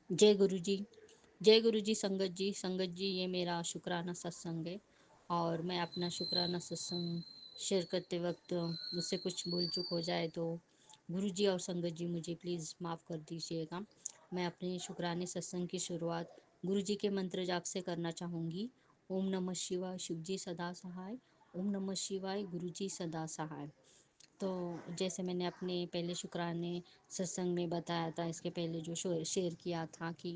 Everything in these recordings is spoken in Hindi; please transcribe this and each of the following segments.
जय गुरु जी। जय गुरु जी। संगत जी, ये मेरा शुक्राना सत्संग है। और मैं अपना शुक्राना सत्संग शेयर करते वक्त मुझसे कुछ भूल चूक हो जाए तो गुरु जी और संगत जी मुझे प्लीज़ माफ़ कर दीजिएगा। मैं अपने शुक्राने सत्संग की शुरुआत गुरु जी के मंत्र जाप से करना चाहूँगी। ओम नमः शिवाय, शिव जी सदा सहाय। ओम नमः शिवाय, गुरु जी सदा सहाय। तो जैसे मैंने अपने पहले शुक्राने सत्संग में बताया था, इसके पहले जो शेयर किया था कि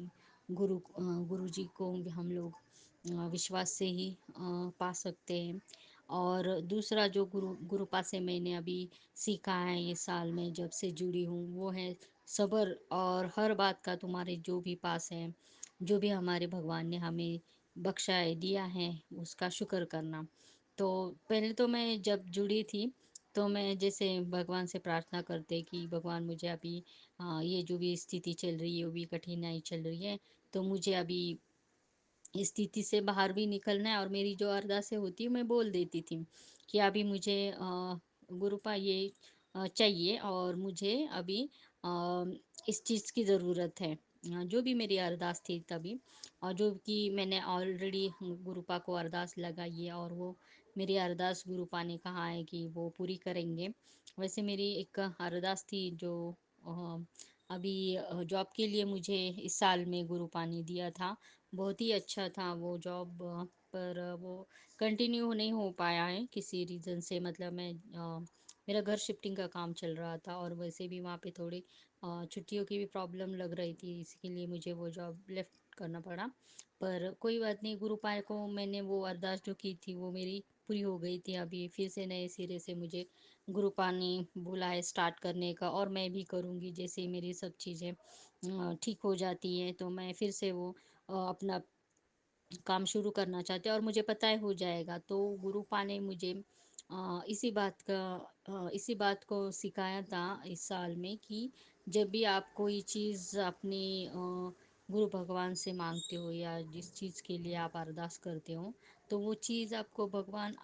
गुरु जी को हम लोग विश्वास से ही पा सकते हैं। और दूसरा जो गुरुपा से मैंने अभी सीखा है ये साल में जब से जुड़ी हूँ, वो है सब्र। और हर बात का तुम्हारे जो भी पास है, जो भी हमारे भगवान ने हमें बख्शा है, दिया है, उसका शुक्र करना। तो पहले तो मैं जब जुड़ी थी तो मैं जैसे भगवान से प्रार्थना करते कि भगवान मुझे अभी ये जो भी स्थिति चल रही है, वो भी कठिनाई चल रही है, तो मुझे अभी इस स्थिति से बाहर भी निकलना है। और मेरी जो अरदासें होती है मैं बोल देती थी कि अभी मुझे गुरुपा ये चाहिए और मुझे अभी अ, इस चीज़ की ज़रूरत है। जो भी मेरी अरदास थी तभी, और जो कि मैंने ऑलरेडी गुरुपा को अरदास लगाई है और वो मेरी अरदास गुरुपा ने कहा है कि वो पूरी करेंगे। वैसे मेरी एक अरदास थी जो अ, अभी जॉब के लिए मुझे इस साल में गुरुपा ने दिया था। बहुत ही अच्छा था वो जॉब, पर वो कंटिन्यू नहीं हो पाया है किसी रीज़न से। मतलब मेरा घर शिफ्टिंग का काम चल रहा था और वैसे भी वहाँ पे थोड़ी छुट्टियों की भी प्रॉब्लम लग रही थी, इसके लिए मुझे वो जॉब लेफ्ट करना पड़ा। पर कोई बात नहीं, गुरु पाय को मैंने वो अरदास जो की थी वो मेरी पूरी हो गई थी। अभी फिर से नए सिरे से मुझे गुरु पा ने बोला है स्टार्ट करने का, और मैं भी करूँगी। जैसे ही मेरी सब चीज़ें ठीक हो जाती हैं तो मैं फिर से वो अपना काम शुरू करना चाहते हैं, और मुझे पता है हो जाएगा। तो गुरुपा ने मुझे इसी बात को सिखाया था इस साल में कि जब भी आप कोई चीज़ अपने गुरु भगवान से मांगते हो या जिस चीज़ के लिए आप अरदास करते हो, तो वो चीज़ आपको भगवान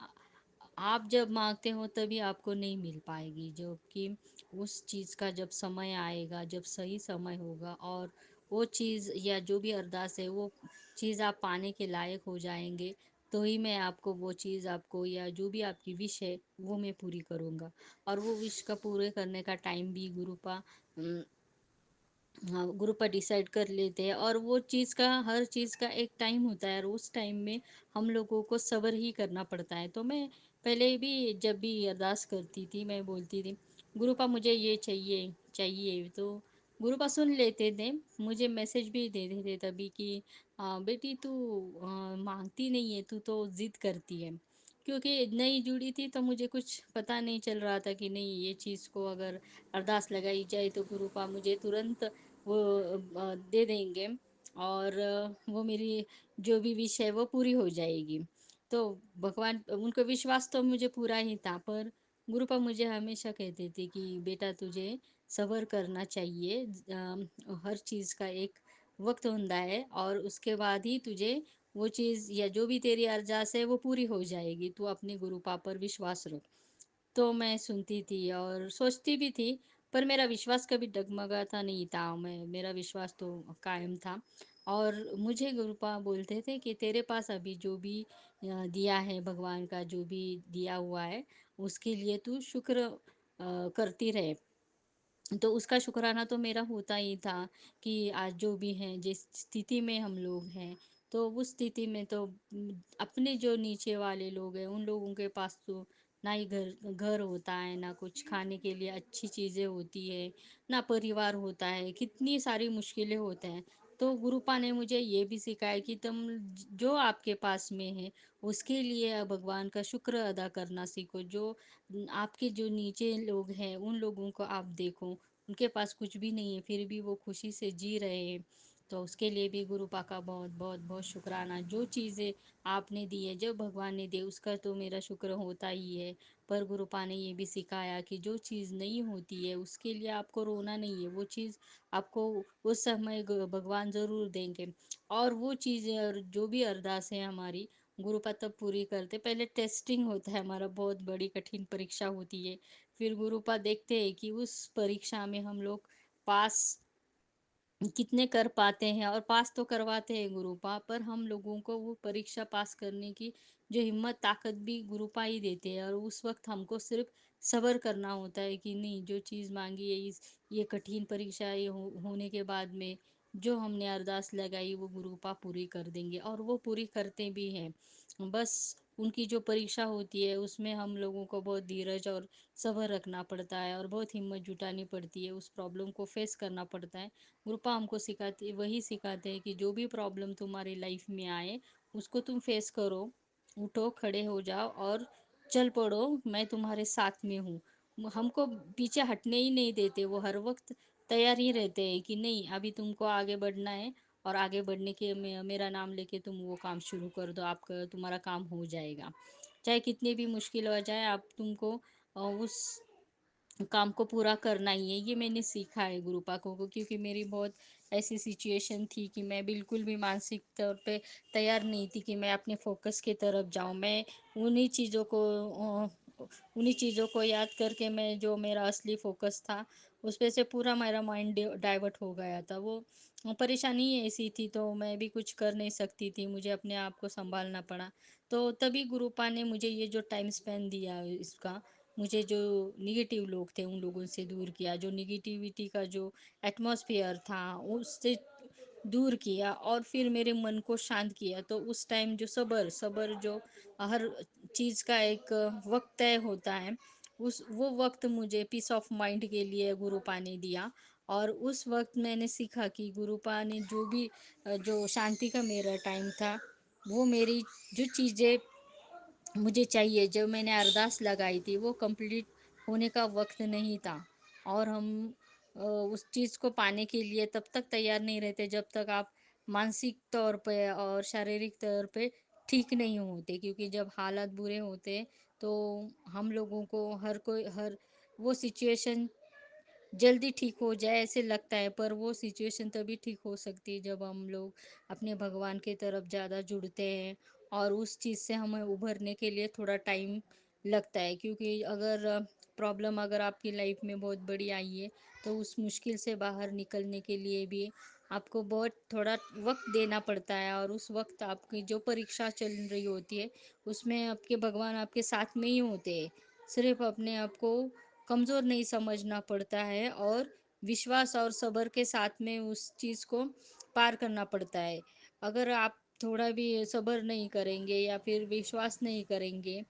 आप जब मांगते हो तभी आपको नहीं मिल पाएगी। जो कि उस चीज़ का जब समय आएगा, जब सही समय होगा और वो चीज़ या जो भी अरदास है वो चीज़ आप पाने के लायक हो जाएंगे, तो ही मैं आपको वो चीज़, आपको या जो भी आपकी विश है वो मैं पूरी करूँगा। और वो विश का पूरे करने का टाइम भी हाँ, गुरु पर डिसाइड कर लेते हैं। और वो चीज़ का, हर चीज़ का एक टाइम होता है और उस टाइम में हम लोगों को सब्र ही करना पड़ता है। तो मैं पहले भी जब भी अरदास करती थी मैं बोलती थी गुरुपा मुझे ये चाहिए चाहिए, तो गुरुपा सुन लेते थे। मुझे मैसेज भी देते थे तभी कि बेटी तू मांगती नहीं है, तू तो जिद करती है। क्योंकि नई जुड़ी थी तो मुझे कुछ पता नहीं चल रहा था कि नहीं, ये चीज़ को अगर अरदास लगाई जाए तो गुरुपा मुझे तुरंत वो दे देंगे, और वो मेरी जो भी विश है वो पूरी हो जाएगी। तो भगवान, उनको विश्वास तो मुझे पूरा ही था, पर गुरुपा मुझे हमेशा कहते थे कि बेटा तुझे सब्र करना चाहिए। हर चीज़ का एक वक्त होता है और उसके बाद ही तुझे वो चीज़ या जो भी तेरी अरदास है वो पूरी हो जाएगी। तू अपने गुरुपा पर विश्वास रख। तो मैं सुनती थी और सोचती भी थी, पर मेरा विश्वास कभी डगमगाता नहीं था। मेरा विश्वास तो कायम था। और मुझे गुरुपा बोलते थे कि तेरे पास अभी जो भी दिया है, भगवान का जो भी दिया हुआ है, उसके लिए तू शुक्र करती रहे। तो उसका शुक्राना तो मेरा होता ही था कि आज जो भी है, जिस स्थिति में हम लोग हैं, तो उस स्थिति में तो अपने जो नीचे वाले लोग हैं उन लोगों के पास तो ना ही घर घर होता है, ना कुछ खाने के लिए अच्छी चीज़ें होती है, ना परिवार होता है, कितनी सारी मुश्किलें होते हैं। तो गुरुपा ने मुझे ये भी सिखाया कि तुम जो आपके पास में है उसके लिए भगवान का शुक्र अदा करना सीखो। जो आपके जो नीचे लोग हैं उन लोगों को आप देखो, उनके पास कुछ भी नहीं है फिर भी वो खुशी से जी रहे हैं। तो उसके लिए भी गुरुपा का बहुत बहुत बहुत शुक्राना। जो चीज़ें आपने दी है, जो भगवान ने दी उसका तो मेरा शुक्र होता ही है। पर गुरुपा ने ये भी सिखाया कि जो चीज़ नहीं होती है उसके लिए आपको रोना नहीं है, वो चीज़ आपको उस समय भगवान ज़रूर देंगे। और वो चीज़ें और जो भी अरदास है हमारी, गुरुपा तब पूरी करते। पहले टेस्टिंग होता है हमारा, बहुत बड़ी कठिन परीक्षा होती है। फिर गुरुपा देखते हैं कि उस परीक्षा में हम लोग पास कितने कर पाते हैं और पास तो करवाते हैं गुरुपा, पर हम लोगों को वो परीक्षा पास करने की जो हिम्मत ताकत भी गुरुपा ही देते हैं। और उस वक्त हमको सिर्फ सब्र करना होता है कि नहीं, जो चीज़ मांगी है इस ये कठिन परीक्षा ये होने के बाद में जो हमने अरदास लगाई वो गुरुपा पूरी कर देंगे, और वो पूरी करते भी हैं। बस उनकी जो परीक्षा होती है उसमें हम लोगों को बहुत धीरज और सब्र रखना पड़ता है और बहुत हिम्मत जुटानी पड़ती है, उस प्रॉब्लम को फेस करना पड़ता है। गुरुपा हमको सिखाते वही सिखाते हैं कि जो भी प्रॉब्लम तुम्हारी लाइफ में आए उसको तुम फेस करो, उठो, खड़े हो जाओ और चल पड़ो, मैं तुम्हारे साथ में हूँ। हमको पीछे हटने ही नहीं देते, वो हर वक्त तैयार ही रहते हैं कि नहीं, अभी तुमको आगे बढ़ना है और आगे बढ़ने के मेरा नाम लेके तुम वो काम शुरू कर दो, आपका तुम्हारा काम हो जाएगा। चाहे कितनी भी मुश्किल हो जाए, आप तुमको उस काम को पूरा करना ही है। ये मैंने सीखा है गुरुपाकों को, क्योंकि मेरी बहुत ऐसी सिचुएशन थी कि मैं बिल्कुल भी मानसिक तौर पे तैयार नहीं थी कि मैं अपने फोकस की तरफ जाऊं। मैं उन्हीं चीज़ों को उन्हीं चीज़ों को याद करके मैं जो मेरा असली फोकस था उस पे से पूरा मेरा माइंड डाइवर्ट हो गया था। वो परेशानी ही ऐसी थी, तो मैं भी कुछ कर नहीं सकती थी, मुझे अपने आप को संभालना पड़ा। तो तभी गुरुपा ने मुझे ये जो टाइम स्पेंड दिया इसका, मुझे जो निगेटिव लोग थे उन लोगों से दूर किया, जो निगेटिविटी का जो एटमॉस्फेयर था उससे दूर किया और फिर मेरे मन को शांत किया। तो उस टाइम जो सब्र सब्र जो हर चीज़ का एक वक्त तय होता है, उस वो वक्त मुझे पीस ऑफ माइंड के लिए गुरुपा ने दिया। और उस वक्त मैंने सीखा कि गुरुपा ने जो भी जो शांति का मेरा टाइम था, वो मेरी जो चीज़ें मुझे चाहिए, जब मैंने अरदास लगाई थी वो कंप्लीट होने का वक्त नहीं था। और हम उस चीज़ को पाने के लिए तब तक तैयार नहीं रहते जब तक आप मानसिक तौर पे और शारीरिक तौर पे ठीक नहीं होते, क्योंकि जब हालात बुरे होते तो हम लोगों को हर वो सिचुएशन जल्दी ठीक हो जाए ऐसे लगता है, पर वो सिचुएशन तभी ठीक हो सकती है जब हम लोग अपने भगवान के तरफ ज़्यादा जुड़ते हैं और उस चीज़ से हमें उभरने के लिए थोड़ा टाइम लगता है। क्योंकि अगर प्रॉब्लम अगर आपकी लाइफ में बहुत बड़ी आई है तो उस मुश्किल से बाहर निकलने के लिए भी आपको बहुत थोड़ा वक्त देना पड़ता है। और उस वक्त आपकी जो परीक्षा चल रही होती है उसमें आपके भगवान आपके साथ में ही होते हैं। सिर्फ अपने आप को कमज़ोर नहीं समझना पड़ता है और विश्वास और सब्र के साथ में उस चीज़ को पार करना पड़ता है। अगर आप थोड़ा भी सब्र नहीं करेंगे या फिर विश्वास नहीं करेंगे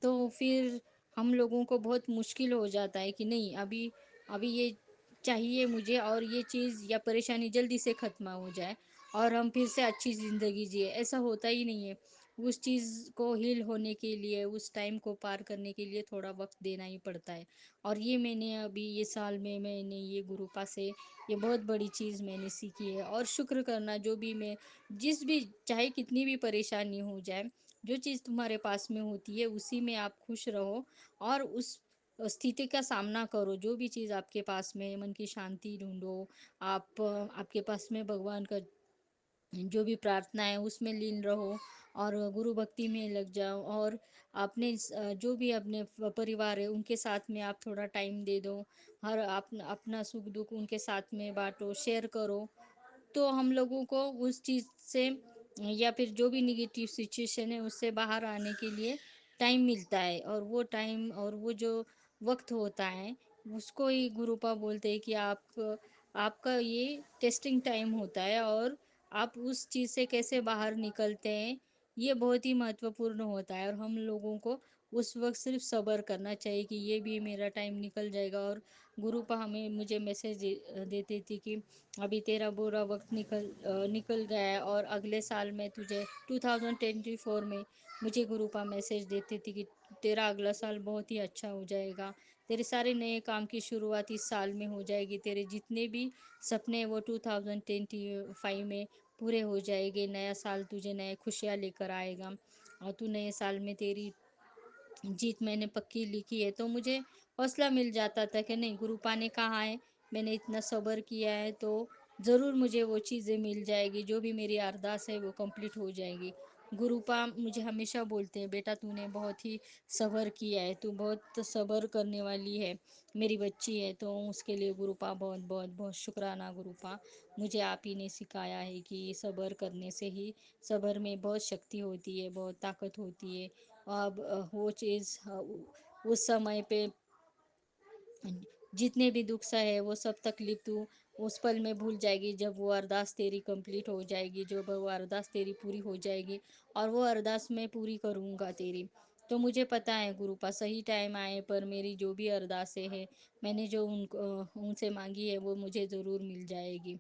तो फिर हम लोगों को बहुत मुश्किल हो जाता है कि नहीं, अभी अभी ये चाहिए मुझे और ये चीज़ या परेशानी जल्दी से ख़त्म हो जाए और हम फिर से अच्छी ज़िंदगी जिए, ऐसा होता ही नहीं है। उस चीज़ को हील होने के लिए, उस टाइम को पार करने के लिए थोड़ा वक्त देना ही पड़ता है। और ये मैंने अभी ये साल में मैंने ये गुरुपा से ये बहुत बड़ी चीज़ मैंने सीखी है। और शुक्र करना, जो भी मैं जिस भी चाहे कितनी भी परेशानी हो जाए, जो चीज़ तुम्हारे पास में होती है उसी में आप खुश रहो और उस स्थिति का सामना करो। जो भी चीज़ आपके पास में है, मन की शांति ढूंढो। आप आपके पास में भगवान का जो भी प्रार्थना है उसमें लीन रहो और गुरु भक्ति में लग जाओ। और अपने जो भी अपने परिवार है उनके साथ में आप थोड़ा टाइम दे दो। हर अपना सुख दुख उनके साथ में बांटो, शेयर करो। तो हम लोगों को उस चीज़ से या फिर जो भी निगेटिव सिचुएशन है उससे बाहर आने के लिए टाइम मिलता है। और वो टाइम और वो जो वक्त होता है उसको ही गुरुपा बोलते हैं कि आपका ये टेस्टिंग टाइम होता है और आप उस चीज़ से कैसे बाहर निकलते हैं, ये बहुत ही महत्वपूर्ण होता है। और हम लोगों को उस वक्त सिर्फ सब्र करना चाहिए कि ये भी मेरा टाइम निकल जाएगा। और गुरुपा हमें मुझे मैसेज देती थी कि अभी तेरा बुरा वक्त निकल गया है और अगले साल में तुझे 2024 में मुझे गुरुपा मैसेज देती थी कि तेरा अगला साल बहुत ही अच्छा हो जाएगा, तेरे सारे नए काम की शुरुआत इस साल में हो जाएगी, तेरे जितने भी सपने हैं वो 2025 में पूरे हो जाएंगे, नया साल तुझे नए खुशियाँ लेकर आएगा और तू नए साल में तेरी जीत मैंने पक्की लिखी है। तो मुझे हौसला मिल जाता था कि नहीं, गुरुपा ने कहा है, मैंने इतना सब्र किया है तो ज़रूर मुझे वो चीज़ें मिल जाएगी, जो भी मेरी अरदास है वो कंप्लीट हो जाएगी। गुरुपा मुझे हमेशा बोलते हैं, बेटा तूने बहुत ही सब्र किया है, तू बहुत सब्र करने वाली है, मेरी बच्ची है। तो उसके लिए गुरुपा बहुत बहुत बहुत शुक्राना गुरुपा। मुझे आप ही ने सिखाया है कि सब्र करने से ही, सब्र में बहुत शक्ति होती है, बहुत ताकत होती है। अब वो चीज़ उस समय पे जितने भी दुख सहे वो सब तकलीफ तू उस पल में भूल जाएगी, जब वो अरदास तेरी कंप्लीट हो जाएगी, जब वो अरदास तेरी पूरी हो जाएगी। और वो अरदास मैं पूरी करूँगा तेरी। तो मुझे पता है गुरुपा, सही टाइम आए पर मेरी जो भी अरदासें हैं, मैंने जो उनसे मांगी है वो मुझे ज़रूर मिल जाएगी।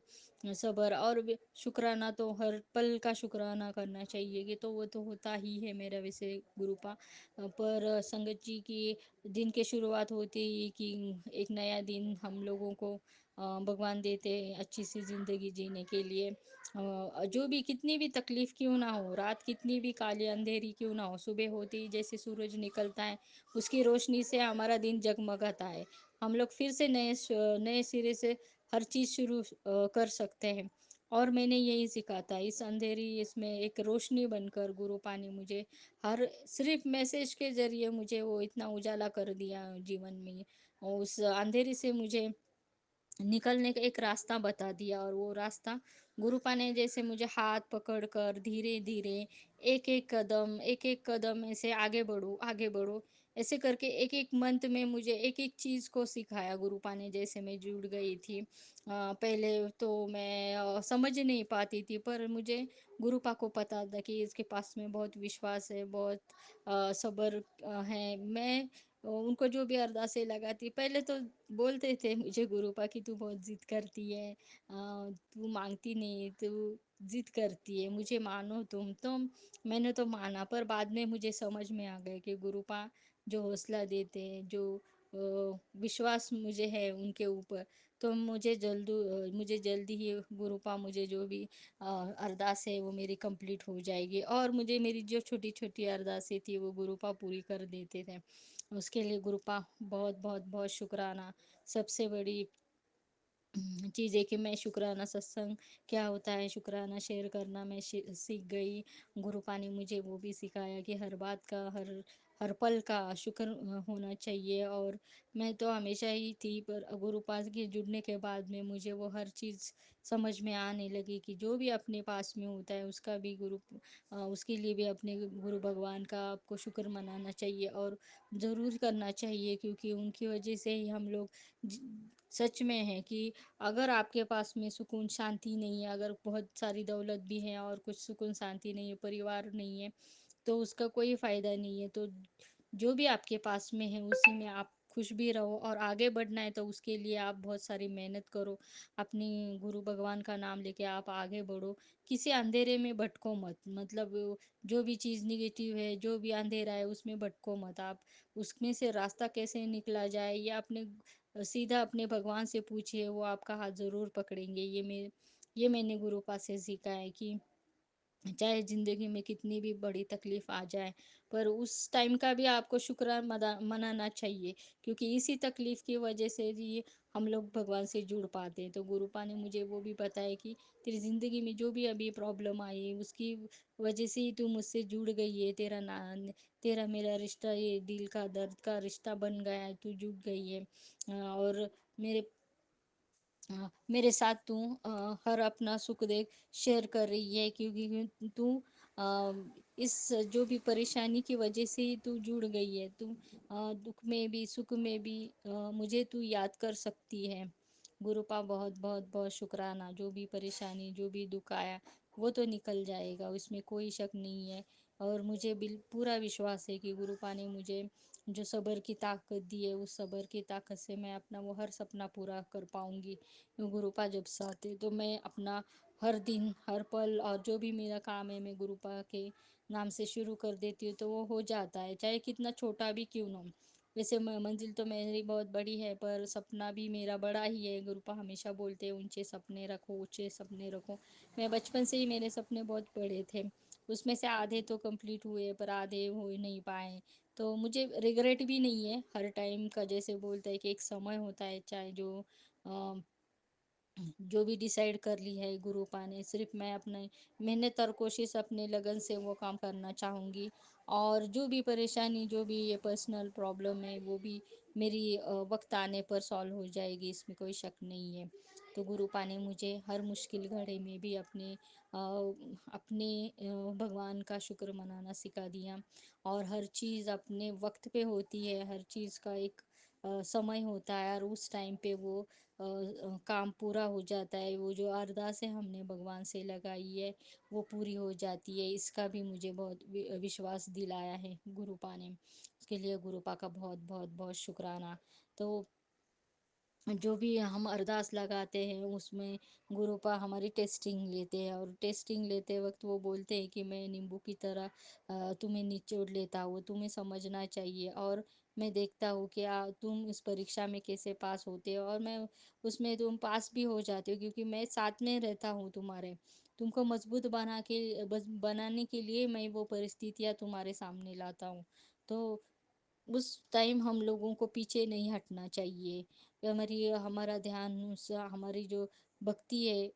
सब्र और शुक्राना तो हर पल का शुक्राना करना चाहिए, कि तो वो तो होता ही है मेरा वैसे गुरुपा। पर संगत जी की दिन की शुरुआत होती ही कि एक नया दिन हम लोगों को भगवान देते हैं अच्छी सी ज़िंदगी जीने के लिए। जो भी कितनी भी तकलीफ़ क्यों ना हो, रात कितनी भी काली अंधेरी क्यों ना हो, सुबह होते ही जैसे सूरज निकलता है, उसकी रोशनी से हमारा दिन जगमगाता है। हम लोग फिर से नए सिरे से हर चीज़ शुरू कर सकते हैं। और मैंने यही सीखा था, इस अंधेरी इसमें एक रोशनी बनकर गुरुपा ने मुझे हर सिर्फ मैसेज के ज़रिए मुझे वो इतना उजाला कर दिया जीवन में। और उस अंधेरे से मुझे निकलने का एक रास्ता बता दिया, और वो रास्ता गुरुपा ने जैसे मुझे हाथ पकड़ कर धीरे धीरे एक एक कदम ऐसे आगे बढ़ो आगे बढ़ो, ऐसे करके एक एक मंथ में मुझे एक एक चीज़ को सिखाया गुरुपा ने। जैसे मैं जुड़ गई थी, पहले तो मैं समझ नहीं पाती थी, पर मुझे गुरुपा को पता था कि इसके पास में बहुत विश्वास है, बहुत सब्र है। मैं उनको जो भी अरदासें लगाती, पहले तो बोलते थे मुझे गुरुपा कि तू बहुत जिद करती है, तू मांगती नहीं, तू जिद करती है, मुझे मानो तुम। तो मैंने तो माना, पर बाद में मुझे समझ में आ गया कि गुरुपा जो हौसला देते हैं, जो विश्वास मुझे है उनके ऊपर, तो मुझे जल्दी ही गुरुपा मुझे जो भी अरदास है वो मेरी कंप्लीट हो जाएगी। और मुझे मेरी जो छोटी छोटी अरदासें थी वो गुरुपा पूरी कर देते थे। उसके लिए गुरुपा बहुत बहुत बहुत शुक्राना। सबसे बड़ी चीज़ है कि मैं शुक्राना सत्संग क्या होता है, शुक्राना शेयर करना मैं सीख गई। गुरुपा ने मुझे वो भी सिखाया कि हर बात का, हर हर पल का शुक्र होना चाहिए। और मैं तो हमेशा ही थी, पर गुरुपा के जुड़ने के बाद में मुझे वो हर चीज़ समझ में आने लगी कि जो भी अपने पास में होता है उसका भी उसके लिए भी अपने गुरु भगवान का आपको शुक्र मनाना चाहिए, और ज़रूर करना चाहिए, क्योंकि उनकी वजह से ही हम लोग ज- सच में है कि अगर आपके पास में सुकून शांति नहीं है, अगर बहुत सारी दौलत भी है और कुछ सुकून शांति नहीं है, परिवार नहीं है, तो उसका कोई फायदा नहीं है। तो जो भी आपके पास में है उसी में आप खुश भी रहो, और आगे बढ़ना है तो उसके लिए आप बहुत सारी मेहनत करो। अपनी गुरु भगवान का नाम लेके आप आगे बढ़ो। किसी अंधेरे में भटको मत, मतलब जो भी चीज़ निगेटिव है, जो भी अंधेरा है उसमें भटको मत आप। उसमें से रास्ता कैसे निकला जाए, या अपने सीधा अपने भगवान से पूछिए, वो आपका हाथ ज़रूर पकड़ेंगे। ये मैंने गुरु पास से सीखा है कि चाहे ज़िंदगी में कितनी भी बड़ी तकलीफ आ जाए, पर उस टाइम का भी आपको मनाना चाहिए, क्योंकि इसी तकलीफ की वजह से ही हम लोग भगवान से जुड़ पाते हैं। तो गुरुपा ने मुझे वो भी बताया कि तेरी ज़िंदगी में जो भी अभी प्रॉब्लम आई उसकी वजह से ही तू मुझसे जुड़ गई है, तेरा मेरा रिश्ता, ये दिल का दर्द का रिश्ता बन गया है, तू जुड़ गई है। और मेरे मेरे साथ तू हर अपना सुख देख शेयर कर रही है, क्योंकि तू अ, इस जो भी परेशानी की वजह से ही तू जुड़ गई है। तू दुख में भी सुख में भी मुझे तू याद कर सकती है। गुरुपा बहुत बहुत बहुत शुक्राना। जो भी परेशानी, जो भी दुख आया वो तो निकल जाएगा, उसमें कोई शक नहीं है। और मुझे पूरा विश्वास है कि गुरुपा ने मुझे जो सब्र की ताकत दी है, उस सब्र की ताकत से मैं अपना वो हर सपना पूरा कर पाऊंगी। गुरुपा जब साथ है तो मैं अपना हर दिन हर पल और जो भी मेरा काम है मैं गुरुपा के नाम से शुरू कर देती हूँ, तो वो हो जाता है, चाहे कितना छोटा भी क्यों ना हो। वैसे मंजिल तो मेरी बहुत बड़ी है, पर सपना भी मेरा बड़ा ही है। गुरुपा हमेशा बोलते हैं ऊंचे सपने रखो, ऊंचे सपने रखो। मैं बचपन से ही मेरे सपने बहुत बड़े थे, उसमें से आधे तो कंप्लीट हुए पर आधे हो ही नहीं पाए। तो मुझे रिग्रेट भी नहीं है हर टाइम का। जैसे बोलते हैं कि एक समय होता है, चाहे जो जो भी डिसाइड कर ली है गुरुपा ने, सिर्फ मैं अपने मेहनत और कोशिश अपने लगन से वो काम करना चाहूँगी। और जो भी परेशानी, जो भी ये पर्सनल प्रॉब्लम है, वो भी मेरी वक्त आने पर सॉल्व हो जाएगी, इसमें कोई शक नहीं है। तो गुरुपा ने मुझे हर मुश्किल घड़ी में भी भगवान का शुक्र मनाना सिखा दिया। और हर चीज़ अपने वक्त पे होती है, हर चीज़ का एक समय होता है, और उस टाइम पे वो काम पूरा हो जाता है। वो जो अरदासें हमने भगवान से लगाई है वो पूरी हो जाती है। इसका भी मुझे बहुत विश्वास दिलाया है गुरुपा ने। उसके लिए गुरुपा का बहुत बहुत बहुत शुक्राना। तो जो भी हम अरदास लगाते हैं उसमें गुरुपा हमारी टेस्टिंग लेते हैं, और टेस्टिंग लेते वक्त वो बोलते हैं कि मैं नींबू की तरह तुम्हें निचोड़ लेता हूँ, तुम्हें समझना चाहिए, और मैं देखता हूँ कि तुम इस परीक्षा में कैसे पास होते हो, और मैं उसमें तुम पास भी हो जाते हो, क्योंकि मैं साथ में रहता हूँ तुम्हारे। तुमको मजबूत बनाने के लिए मैं वो परिस्थितियाँ तुम्हारे सामने लाता हूँ। तो उस टाइम हम लोगों को पीछे नहीं हटना चाहिए। हमारा ध्यान हमारी जो भक्ति है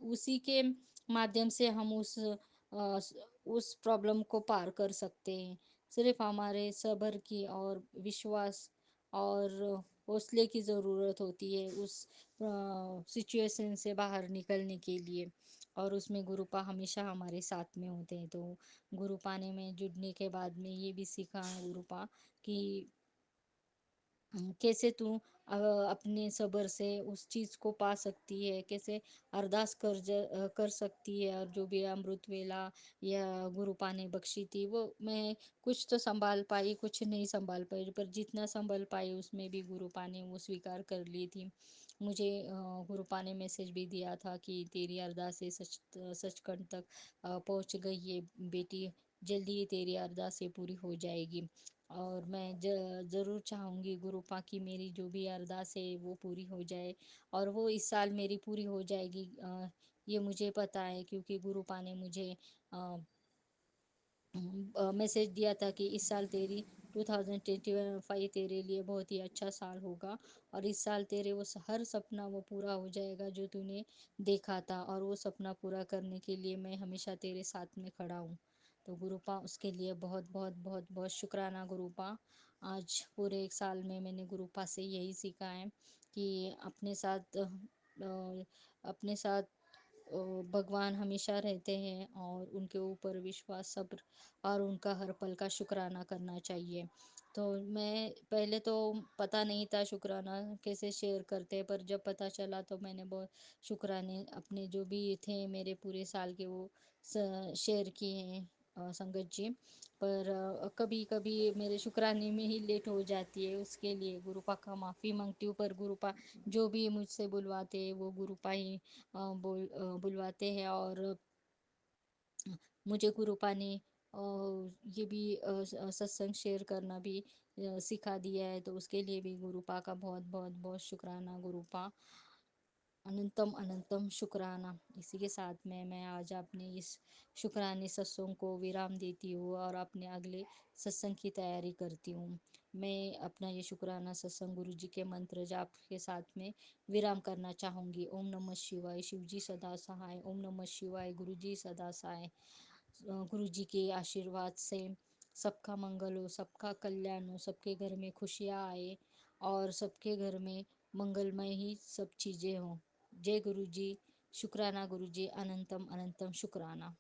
उसी के माध्यम से हम उस प्रॉब्लम को पार कर सकते हैं। सिर्फ हमारे सब्र की और विश्वास और हौसले की ज़रूरत होती है उस सिचुएशन से बाहर निकलने के लिए। और उसमें गुरुपा हमेशा हमारे साथ में होते हैं। तो गुरुपा ने मैं जुड़ने के बाद में ये भी सीखा है गुरुपा कि कैसे तू अपने सब्र से उस चीज को पा सकती है, कैसे अरदास कर सकती है। और जो भी अमृत वेला या गुरुपा ने बख्शी थी, वो मैं कुछ तो संभाल पाई, कुछ नहीं संभाल पाई, पर जितना संभाल पाई उसमें भी गुरुपा ने वो स्वीकार कर ली थी। मुझे गुरुपा ने मैसेज भी दिया था कि तेरी अरदासें सचखंड तक पहुंच गई है बेटी, जल्दी ही तेरी अरदासें पूरी हो जाएगी। और मैं ज़रूर चाहूँगी गुरुपा की मेरी जो भी अरदास है वो पूरी हो जाए, और वो इस साल मेरी पूरी हो जाएगी। ये मुझे पता है, क्योंकि गुरुपा ने मुझे मैसेज दिया था कि इस साल तेरी 2025 तेरे लिए बहुत ही अच्छा साल होगा, और इस साल तेरे हर सपना वो पूरा हो जाएगा जो तूने देखा था, और वो सपना पूरा करने के लिए मैं हमेशा तेरे साथ में खड़ा हूँ। तो गुरुपा, उसके लिए बहुत बहुत बहुत बहुत शुक्राना गुरुपा। आज पूरे एक साल में मैंने गुरुपा से यही सीखा है कि अपने साथ भगवान हमेशा रहते हैं, और उनके ऊपर विश्वास, सब्र और उनका हर पल का शुक्राना करना चाहिए। तो मैं पहले तो पता नहीं था शुक्राना कैसे शेयर करते हैं, पर जब पता चला तो मैंने बहुत शुक्राने अपने जो भी थे मेरे पूरे साल के वो शेयर किए हैं संगत जी। पर कभी कभी मेरे शुक्राने में ही लेट हो जाती है, उसके लिए गुरुपा का माफ़ी मांगती हूँ। पर गुरुपा जो भी मुझसे बुलवाते हैं वो गुरुपा ही बुलवाते हैं। और मुझे गुरुपा ने ये भी सत्संग शेयर करना भी सिखा दिया है, तो उसके लिए भी गुरुपा का बहुत बहुत बहुत शुक्राना गुरुपा। अनंतम अनंतम शुक्राना। इसी के साथ में मैं आज अपने इस शुक्राने सत्संग को विराम देती हूँ, और अपने अगले सत्संग की तैयारी करती हूँ। मैं अपना ये शुक्राना सत्संग गुरु जी के मंत्र जाप के साथ में विराम करना चाहूँगी। ओम नमः शिवाय, शिव जी सदा सहाय। ओम नमः शिवाय, गुरु जी सदा सहाय। गुरु जी के आशीर्वाद से सबका मंगल हो, सबका कल्याण हो, सबके घर में खुशियाँ आए, और सबके घर में मंगलमय ही सब चीज़ें हों। जय गुरु जी। शुक्राना गुरु जी। अनंतम अनंतम शुक्राना।